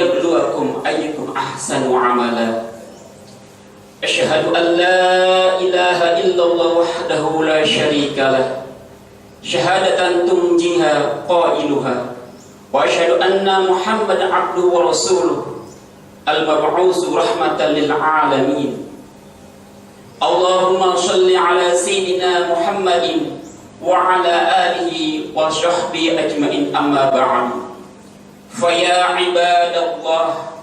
liyabluwakum ayyukum ahsanu amala. Asyhadu an la ilaha illallah wahdahu la syarika lah, syahadatan tunjiha qailuha, wa asyhadu anna Muhammadan abduhu wa rasuluh al-mab'usu rahmatan lil alamin. Allahumma shalli ala sayyidina Muhammadin wa ala alihi wa sahbihi ajma'in, amma ba'd. Fa ya ibadallah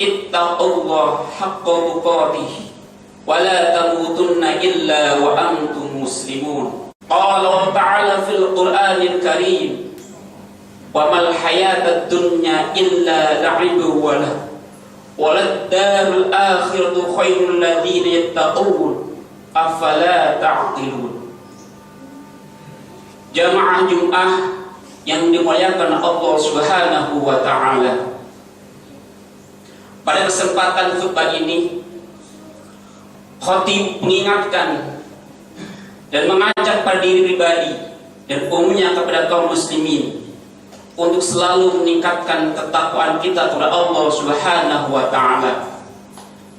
ittaqullah haqqa tuqatih wa la tamutunna illa wa antum muslimun. Qala ta'ala fil Qur'anil Karim, wa mal hayatad dunya illa la'ibun wa lahu walad darul akhiratu khairul ladzina yattaqun afala ta'qilun. Jamaah Jumat yang dimuliakan Allah Subhanahu wa taala, pada kesempatan khutbah ini khatib mengingatkan dan mengajak pada diri pribadi dan umumnya kepada kaum muslimin untuk selalu meningkatkan ketakwaan kita kepada Allah Subhanahu wa taala.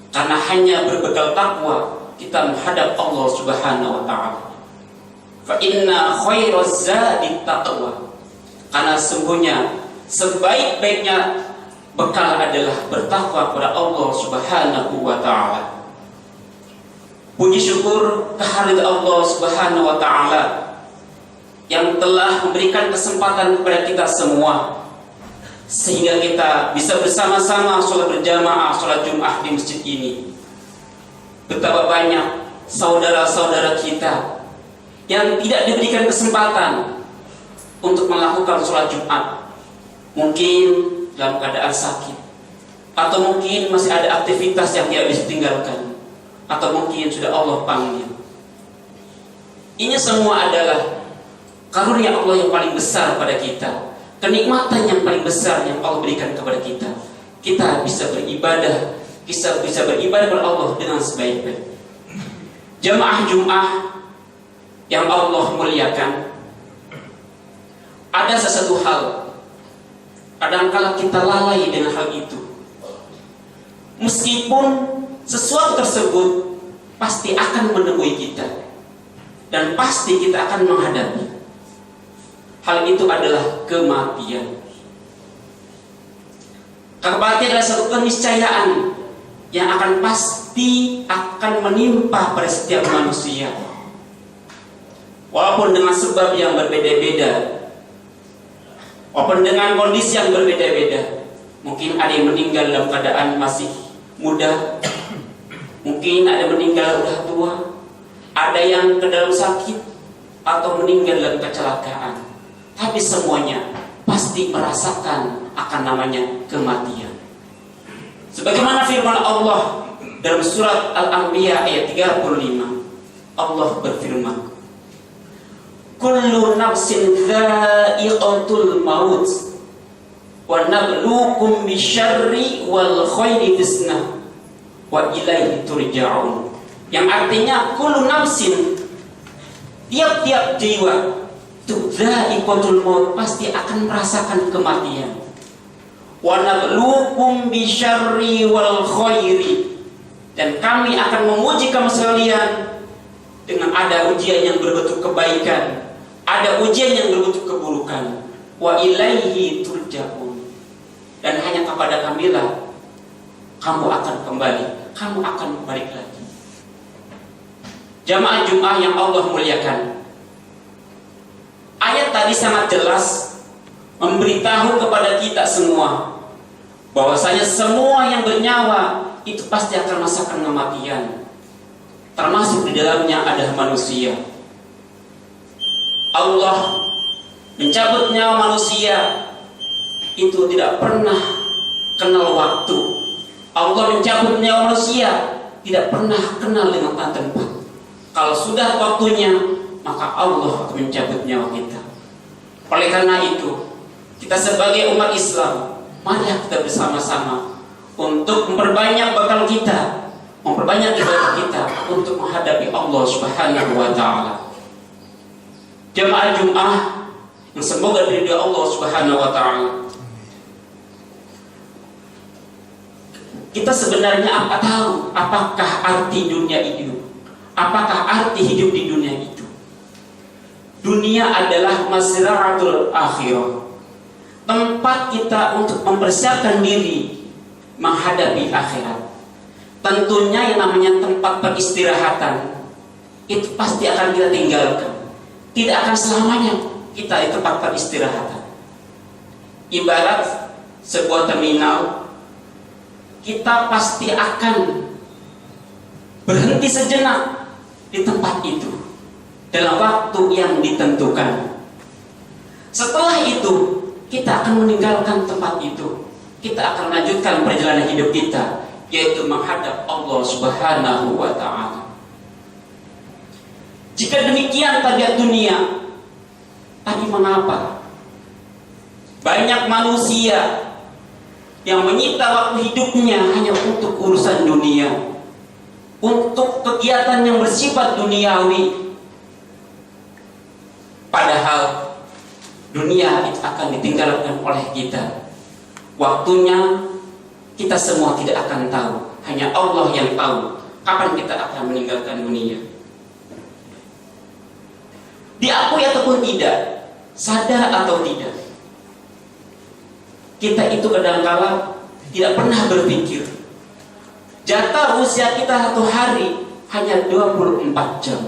Karena hanya berbekal takwa kita menghadap Allah Subhanahu wa taala. Fa inna khairaz zadi taqwa. Karena sungguhnya sebaik-baiknya bekal adalah bertakwa kepada Allah Subhanahu wa taala. Puji syukur kehadirat Allah Subhanahu wa taala yang telah memberikan kesempatan kepada kita semua sehingga kita bisa bersama-sama sholat berjamaah, sholat Jumat di masjid ini. Betapa banyak saudara-saudara kita yang tidak diberikan kesempatan untuk melakukan sholat Jumat, mungkin dalam keadaan sakit, atau mungkin masih ada aktivitas yang tidak bisa tinggalkan, atau mungkin sudah Allah panggil. Ini semua adalah karunia Allah yang paling besar pada kita, kenikmatan yang paling besar yang Allah berikan kepada kita. Kita bisa beribadah, kita bisa beribadah kepada Allah dengan sebaik-baik. Jamaah Jumat yang Allah muliakan, ada sesuatu hal kadang-kala kita lalai dengan hal itu. Meskipun sesuatu tersebut pasti akan menemui kita dan pasti kita akan menghadapi. Hal itu adalah kematian. Kematian adalah satu keniscayaan yang pasti akan menimpa pada setiap manusia. Walaupun dengan sebab yang berbeda-beda, walaupun dengan kondisi yang berbeda-beda. Mungkin ada yang meninggal dalam keadaan masih muda, mungkin ada yang meninggal udah tua, ada yang ke dalam sakit, atau meninggal dalam kecelakaan. Tapi semuanya pasti merasakan akan namanya kematian. Sebagaimana firman Allah dalam surat Al-Anbiya ayat 35, Allah berfirman, kullu nafsin dha'iqatul maut wa nabluukum bisyarri wal khairi fitnah wa ilaihi turja'un. Yang artinya kullu nafsin, tiap-tiap jiwa itu dha'iqatul maut, pasti akan merasakan kematian. Wa nabluukum bisyarri wal khairi, dan kami akan menguji kamu sekalian dengan ada ujian yang berbentuk kebaikan, ada ujian yang berbentuk keburukan. Wa ilaihi turja'un, dan hanya kepada kamilah kamu akan kembali, kamu akan balik lagi. Jamaah Jumat yang Allah muliakan, ayat tadi sangat jelas memberitahu kepada kita semua bahwasanya semua yang bernyawa itu pasti akan merasakan kematian, termasuk di dalamnya ada manusia. Allah mencabut nyawa manusia itu tidak pernah kenal waktu. Allah mencabut nyawa manusia tidak pernah kenal dengan tempat. Kalau sudah waktunya, maka Allah akan mencabut nyawa kita. Oleh karena itu, kita sebagai umat Islam, mari kita bersama-sama untuk memperbanyak bekal kita, memperbanyak ibadah kita untuk menghadapi Allah Subhanahu wa taala. Jamaah Jumat yang semoga diridhoi Allah Subhanahu wa taala, Kita sebenarnya apa tahu apakah arti dunia itu? Apakah arti hidup di dunia itu? Dunia adalah mazra'atul akhirah, tempat kita untuk mempersiapkan diri menghadapi akhirat. Tentunya yang namanya tempat peristirahatan itu pasti akan kita tinggalkan. Tidak akan selamanya kita di tempat peristirahatan. Ibarat sebuah terminal, kita pasti akan berhenti sejenak di tempat itu dalam waktu yang ditentukan. Setelah itu kita akan meninggalkan tempat itu. Kita akan melanjutkan perjalanan hidup kita, yaitu menghadap Allah Subhanahu wa ta'ala. Jika demikian tabiat dunia, tapi mengapa banyak manusia yang menyita waktu hidupnya hanya untuk urusan dunia, untuk kegiatan yang bersifat duniawi, padahal dunia itu akan ditinggalkan oleh kita. Waktunya kita semua tidak akan tahu, hanya Allah yang tahu kapan kita akan meninggalkan dunia. Diakui ataupun tidak, sadar atau tidak, kita itu kadangkala tidak pernah berpikir jatah usia kita satu hari hanya 24 jam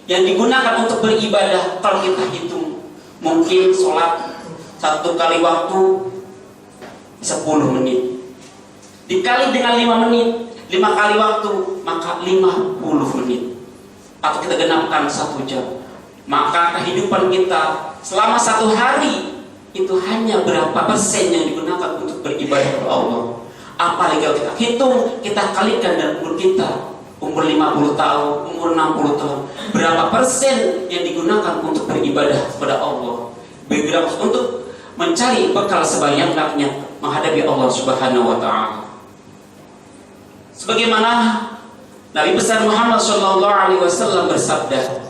yang digunakan untuk beribadah. Kalau kita hitung, mungkin sholat satu kali waktu 10 menit, dikali dengan 5 menit, 5 kali waktu, maka 50 menit, atau kita genapkan 1 jam. Maka kehidupan kita selama satu hari itu hanya berapa persen yang digunakan untuk beribadah kepada Allah. Apalagi kalau kita hitung, kita kalikan dengan umur kita, umur 50 tahun, umur 60 tahun, berapa persen yang digunakan untuk beribadah kepada Allah, bergerak untuk mencari bekal sebanyak-banyaknya menghadapi Allah Subhanahu wa ta'ala. Sebagaimana Nabi besar Muhammad SAW bersabda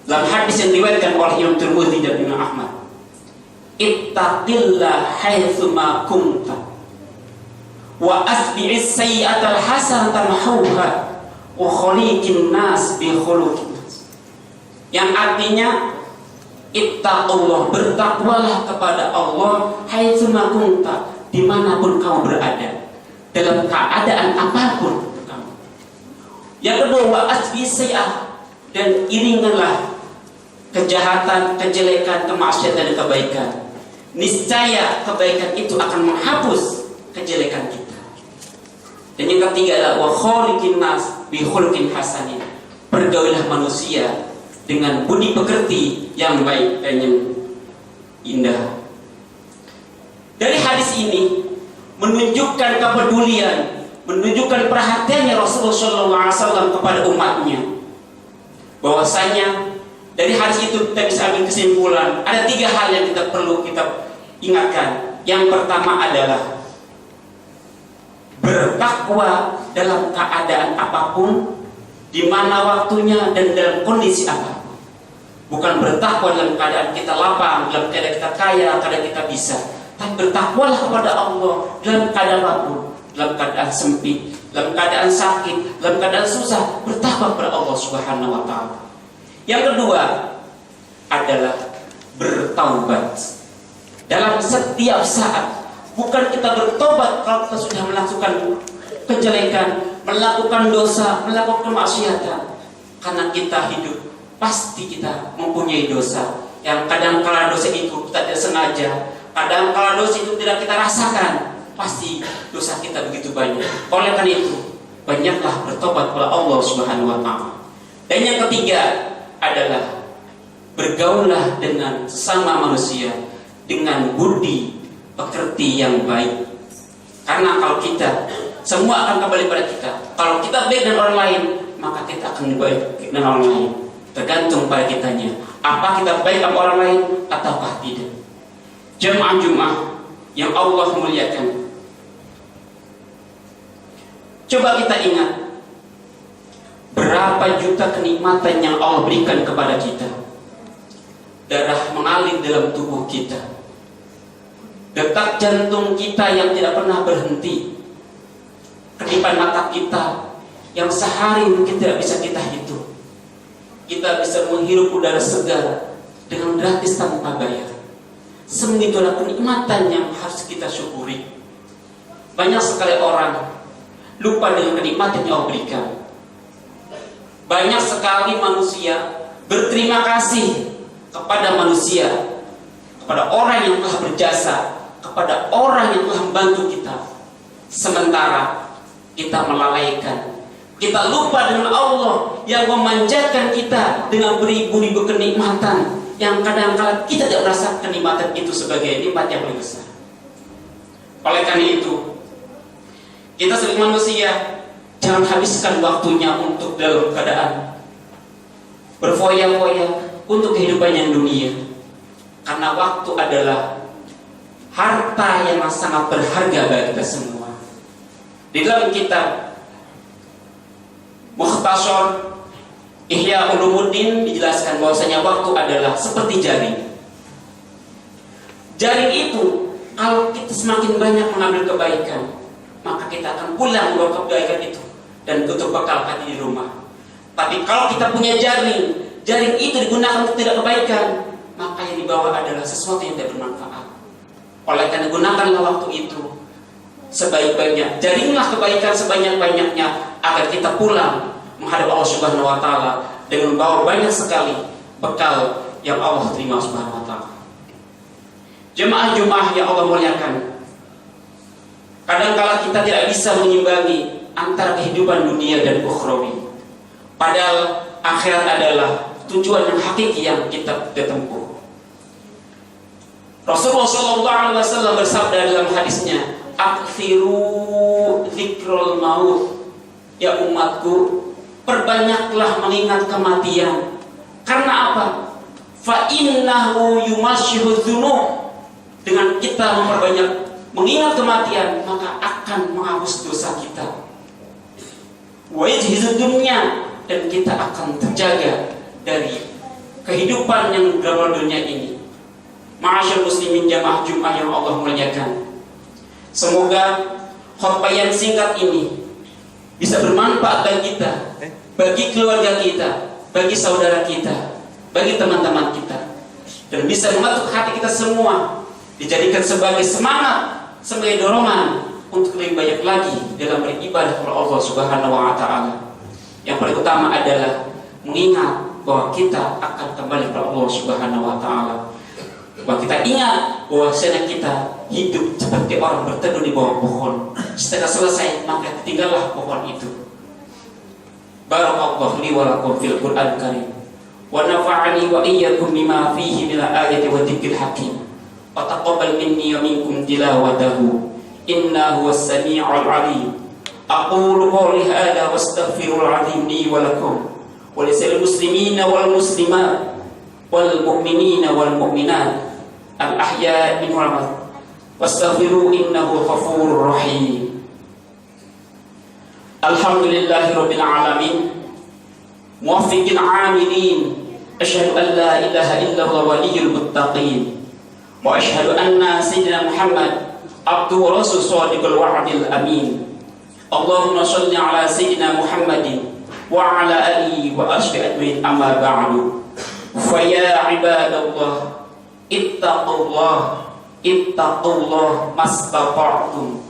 dalam hadis yang diriwayatkan oleh Imam Tirmidzi dan Imam Ahmad, ittaqillah haitsuma kunta wa asbi'is sayyi'atal hasanata tamhuha wa khaliqin nas bi khuluqin nas. Yang artinya ittaqullah, bertakwalah kepada Allah haitsuma kunta, dimanapun kamu berada, dalam keadaan apapun kamu. Yang kedua, wa asbi'is sayyi'ah, dan iringilah kejahatan, kejelekan, kemaksiatan dan kebaikan. Niscaya kebaikan itu akan menghapus kejelekan kita. Dan yang ketiga adalah wa khaliqin nas bi khuluqin hasanin, pergaulilah manusia dengan budi pekerti yang baik dan yang indah. Dari hadis ini menunjukkan kepedulian, menunjukkan perhatiannya Rasulullah SAW kepada umatnya. Bahwasanya dari hadis itu kita bisa ambil kesimpulan, ada 3 hal yang kita perlu kita ingatkan. Yang pertama adalah bertakwa dalam keadaan apapun, di mana waktunya dan dalam kondisi apapun. Bukan bertakwa dalam keadaan kita lapang, dalam keadaan kita kaya, keadaan kita bisa, tapi bertakwalah kepada Allah dalam keadaan apapun, dalam keadaan sempit, dalam keadaan sakit, dalam keadaan susah, bertakwa kepada Allah Subhanahu wa ta'ala. Yang kedua adalah bertaubat dalam setiap saat. Bukan kita bertobat kalau kita sudah melakukan kejelekan, melakukan dosa, melakukan kemaksiatan. Karena kita hidup, pasti kita mempunyai dosa. Yang kadang-kala dosa itu kita tidak sengaja, kadang-kala dosa itu tidak kita rasakan. Pasti dosa kita begitu banyak. Oleh karena itu, banyaklah bertobat kepada Allah Subhanahu wa ta'ala. Dan yang ketiga adalah bergaullah dengan sesama manusia dengan budi pekerti yang baik. Karena kalau kita, semua akan kembali pada kita. Kalau kita baik dengan orang lain, maka kita akan baik dengan orang lain. Tergantung pada kitanya, apa kita baik sama orang lain ataukah tidak. Jemaah Jumat yang Allah muliakan, coba kita ingat berapa juta kenikmatan yang Allah berikan kepada kita. Darah mengalir dalam tubuh kita, detak jantung kita yang tidak pernah berhenti, kedipan mata kita yang sehari mungkin tidak bisa kita hitung. Kita bisa menghirup udara segar dengan gratis tanpa bayar. Semua itulah kenikmatan yang harus kita syukuri. Banyak sekali orang lupa dengan kenikmatan yang Allah berikan. Banyak sekali manusia berterima kasih kepada manusia, kepada orang yang telah berjasa, kepada orang yang telah membantu kita. Sementara kita melalaikan, kita lupa dengan Allah yang memanjakan kita dengan beribu-ribu kenikmatan yang kadang-kadang kita tidak merasa kenikmatan itu sebagai nikmat yang paling besar. Oleh karena itu, kita sebagai manusia jangan habiskan waktunya untuk dalam keadaan berfoya-foya untuk kehidupan yang dunia. Karena waktu adalah harta yang sangat berharga bagi kita semua. Di dalam kitab Mukhtasar Ihya Ulumuddin dijelaskan bahwasanya waktu adalah seperti jaring. Jaring itu kalau kita semakin banyak mengambil kebaikan, maka kita akan pulang membawa kebaikan itu dan untuk bekal hati di rumah. Tapi kalau kita punya jaring, jaring itu digunakan untuk tidak kebaikan, maka yang dibawa adalah sesuatu yang tidak bermanfaat. Oleh karena gunakanlah waktu itu sebaik-baiknya, jaringlah kebaikan sebanyak-banyaknya agar kita pulang menghadap Allah Subhanahu wa taala dengan membawa banyak sekali bekal yang Allah terima Subhanahu wa taala. Jemaah-jemaah yang Allah muliakan, kadang-kala kita tidak bisa mengimbangi antara kehidupan dunia dan ukhrawi. Padahal akhirat adalah tujuan yang hakiki yang kita tempuh. Rasulullah SAW bersabda dalam hadisnya, "Aktsiru dzikrul maut." Ya umatku, perbanyaklah mengingat kematian. Karena apa? Fa innahu yumasyihu dzunub. Dengan kita memperbanyak mengingat kematian, maka akan menghapus dosa kita. Wa yajhizu dunya, dan kita akan terjaga dari kehidupan yang dalam dunia ini. Ma'asyar muslimin jamaah Jumat yang Allah muliakan, semoga khutbah yang singkat ini bisa bermanfaat bagi kita, bagi keluarga kita, bagi saudara kita, bagi teman-teman kita, dan bisa mengatur hati kita semua, dijadikan sebagai semangat, sebagai dorongan untuk lebih banyak lagi dalam beribadah kepada Allah Subhanahu wa taala. Yang paling utama adalah mengingat bahwa kita akan kembali kepada Allah Subhanahu wa taala. Bahwa kita ingat bahwa kita hidup seperti orang berteduh di bawah pohon. Setelah selesai, maka tinggallah pohon itu. Barakallahu li wa lakum fil Qur'an Karim. Wa nafa'ani wa iyyakum bima fihi min al-ayati wa dzikril hakim. Wa taqabbal minni wa minkum tilawatahu. Innahu was-sami'ul 'alim. Aqulu qawli hadza wastaghfirul 'azim li wa lakum wa lisal muslimina wal muslimat wal mu'minina wal mu'minat al-ahya min wal wastaghfiru innahu ghafurur rahim. Alhamdulillahi rabbil alamin muwaffiqil amilin. Asyhadu an la ilaha illallah waliyul muttaqin wa asyhadu anna sayyidina Muhammad abdu wa rasul shadiqul wa'dil amin. Allahumma shalli ala sayyidina Muhammadin wa ala alihi wa ashabihi ajmain, amma ba'du. Fa ya ibadallah ittaqullah mastata'tum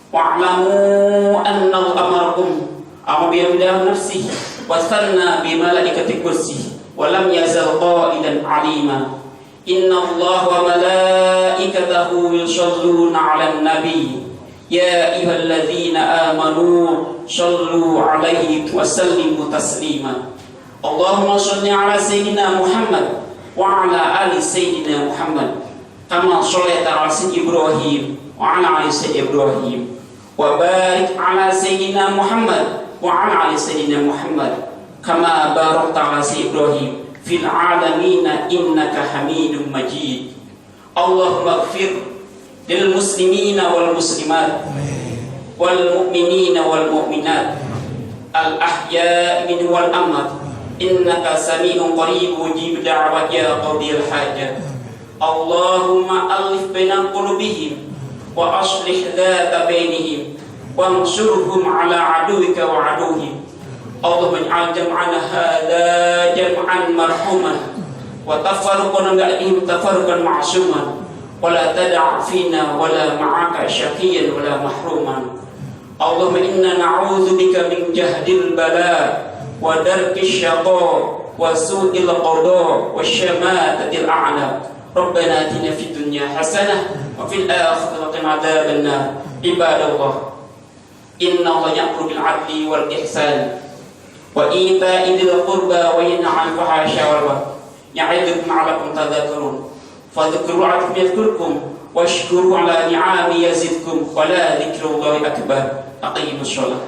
wa'lamu anna amarakum ambiya nafsihi wa sanna bi malaikati kursihi wa lam yazal qailan alima. Inna Allah wa malaikatahu yusalluna 'alan nabiy ya ayyuhalladzina amanu sallu 'alaihi wa sallimu taslima. Allahumma shalli 'ala sayyidina Muhammad wa 'ala ali sayyidina Muhammad kama shallaita 'ala sayyidina Ibrahim wa 'ala ali sayyidina Ibrahim wa barik 'ala sayyidina Muhammad wa 'ala ali sayyidina Muhammad kama barakta 'ala sayyidina Ibrahim fil 'alamin innaka Hamidum Majid. Allahumma ighfir lil muslimina wal muslimat wal mu'minina wal mu'minat al ahya minhum wal amwat innaka sami'un qarib mujib da'wat ya qadil hajat. Allahumma alif baina qulubihim wa aslih dhata bainihim وانصرهم على عدوك وعدوهم اللهم اجعل جمعنا هذا جمعا مرحوما وتفرقنا بعدهم تفرقا معصوما ولا تدع فينا ولا معك شقيا ولا محروما اللهم إنا نعوذ بك من جهد البلاء ودرك الشقاء وسوء القضاء والشماتة الأعلى ربنا آتنا في الدنيا حسنة وفي الآخرة وقنا عذاب النار عباد الله إن الله يأمر بالعدل والإحسان وإيتاء ذي القربى وينهى عن الفحشاء والمنكر يعظكم لعلكم تذكرون فاذكروا الله يذكركم واشكروا على نعمه يزدكم ولا ذكر الله أكبر أقيموا الصلاة